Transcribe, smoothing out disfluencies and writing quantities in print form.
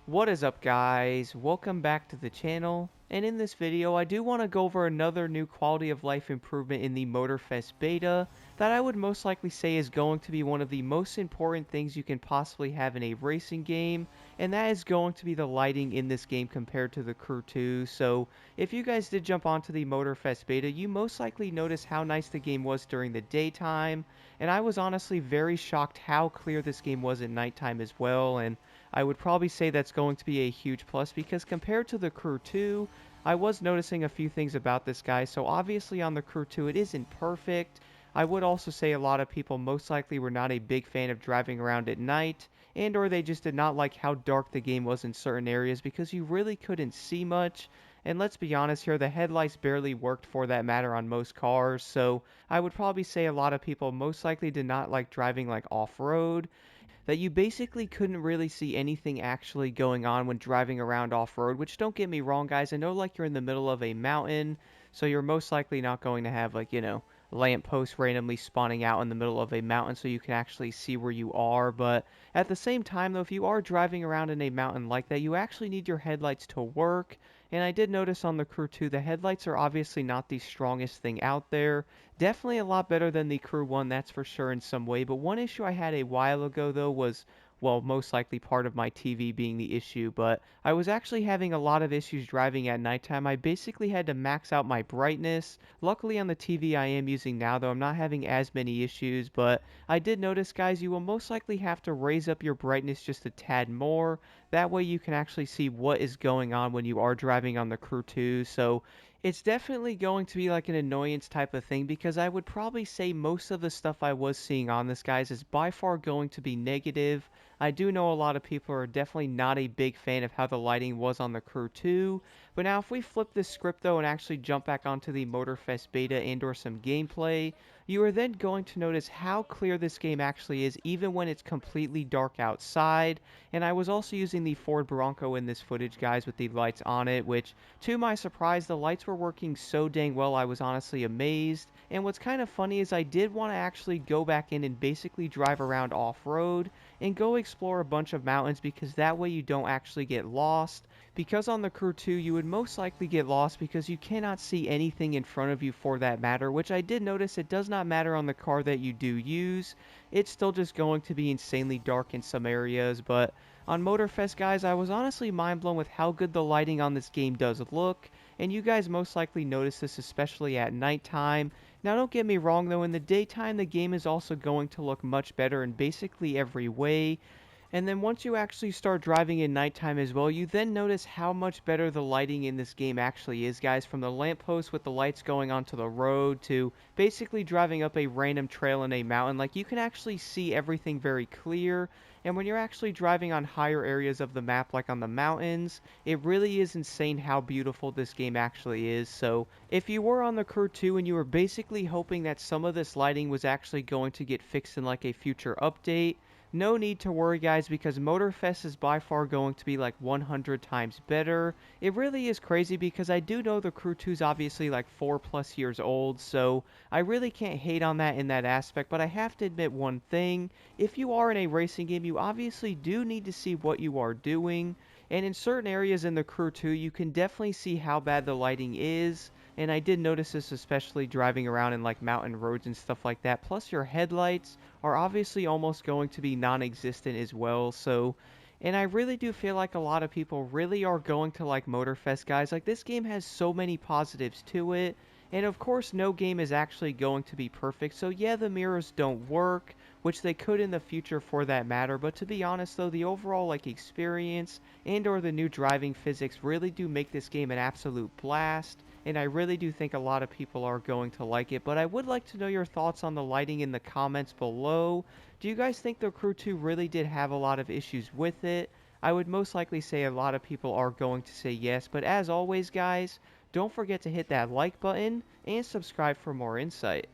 What is up, guys? Welcome back to the channel, and in this video I do want to go over another new quality of life improvement in the Motorfest beta that I would most likely say is going to be one of the most important things you can possibly have in a racing game, and that is going to be the lighting in this game compared to the Crew 2. So if you guys did jump onto the Motorfest beta, you most likely noticed how nice the game was during the daytime, and I was honestly very shocked how clear this game was at nighttime as well. And I would probably say that's going to be a huge plus because compared to the Crew 2, I was noticing a few things about this guy. So obviously on the Crew 2 it isn't perfect. I would also say a lot of people most likely were not a big fan of driving around at night, and or they just did not like how dark the game was in certain areas because you really couldn't see much. And let's be honest here, the headlights barely worked for that matter on most cars, so I would probably say a lot of people most likely did not like driving like off-road, that you basically couldn't really see anything actually going on when driving around off-road, which don't get me wrong, guys, I know like you're in the middle of a mountain, so you're most likely not going to have like, lampposts randomly spawning out in the middle of a mountain so you can actually see where you are. But at the same time though, if you are driving around in a mountain like that, you actually need your headlights to work. And I did notice on the Crew 2, the headlights are obviously not the strongest thing out there. Definitely a lot better than the Crew 1, that's for sure in some way. But one issue I had a while ago though was, well, most likely part of my TV being the issue, but I was actually having a lot of issues driving at nighttime. I basically had to max out my brightness. Luckily on the TV I am using now though, I'm not having as many issues, but I did notice, guys, you will most likely have to raise up your brightness just a tad more. That way you can actually see what is going on when you are driving on the Crew 2. So it's definitely going to be like an annoyance type of thing because I would probably say most of the stuff I was seeing on this, guys, is by far going to be negative. I do know a lot of people are definitely not a big fan of how the lighting was on the Crew 2, but now if we flip this script though and actually jump back onto the Motorfest beta and or some gameplay, you are then going to notice how clear this game actually is even when it's completely dark outside. And I was also using the Ford Bronco in this footage, guys, with the lights on it, which to my surprise the lights were working so dang well I was honestly amazed. And what's kind of funny is I did want to actually go back in and basically drive around off-road and go explore a bunch of mountains because that way you don't actually get lost. Because on the Crew 2 you would most likely get lost because you cannot see anything in front of you for that matter, which I did notice it does not matter on the car that you do use. It's still just going to be insanely dark in some areas. But on Motorfest, guys, I was honestly mind blown with how good the lighting on this game does look, and you guys most likely notice this especially at nighttime. Now don't get me wrong though, in the daytime the game is also going to look much better in basically every way. And then once you actually start driving in nighttime as well, you then notice how much better the lighting in this game actually is, guys. From the lamppost with the lights going onto the road to basically driving up a random trail in a mountain, like you can actually see everything very clear. And when you're actually driving on higher areas of the map, like on the mountains, it really is insane how beautiful this game actually is. So if you were on the Crew 2 and you were basically hoping that some of this lighting was actually going to get fixed in like a future update, no need to worry, guys, because Motorfest is by far going to be like 100 times better. It really is crazy because I do know the Crew 2 is obviously like 4+ years old, so I really can't hate on that in that aspect. But I have to admit one thing: if you are in a racing game, you obviously do need to see what you are doing. And in certain areas in the Crew 2, you can definitely see how bad the lighting is. And I did notice this especially driving around in like mountain roads and stuff like that. Plus your headlights are obviously almost going to be non-existent as well. So, and I really do feel like a lot of people really are going to like Motorfest, guys. Like this game has so many positives to it. And of course no game is actually going to be perfect. So yeah, the mirrors don't work, which they could in the future for that matter. But to be honest though, the overall like experience and or the new driving physics really do make this game an absolute blast, and I really do think a lot of people are going to like it. But I would like to know your thoughts on the lighting in the comments below. Do you guys think the Crew 2 really did have a lot of issues with it? I would most likely say a lot of people are going to say yes, but as always, guys, don't forget to hit that like button and subscribe for more insight.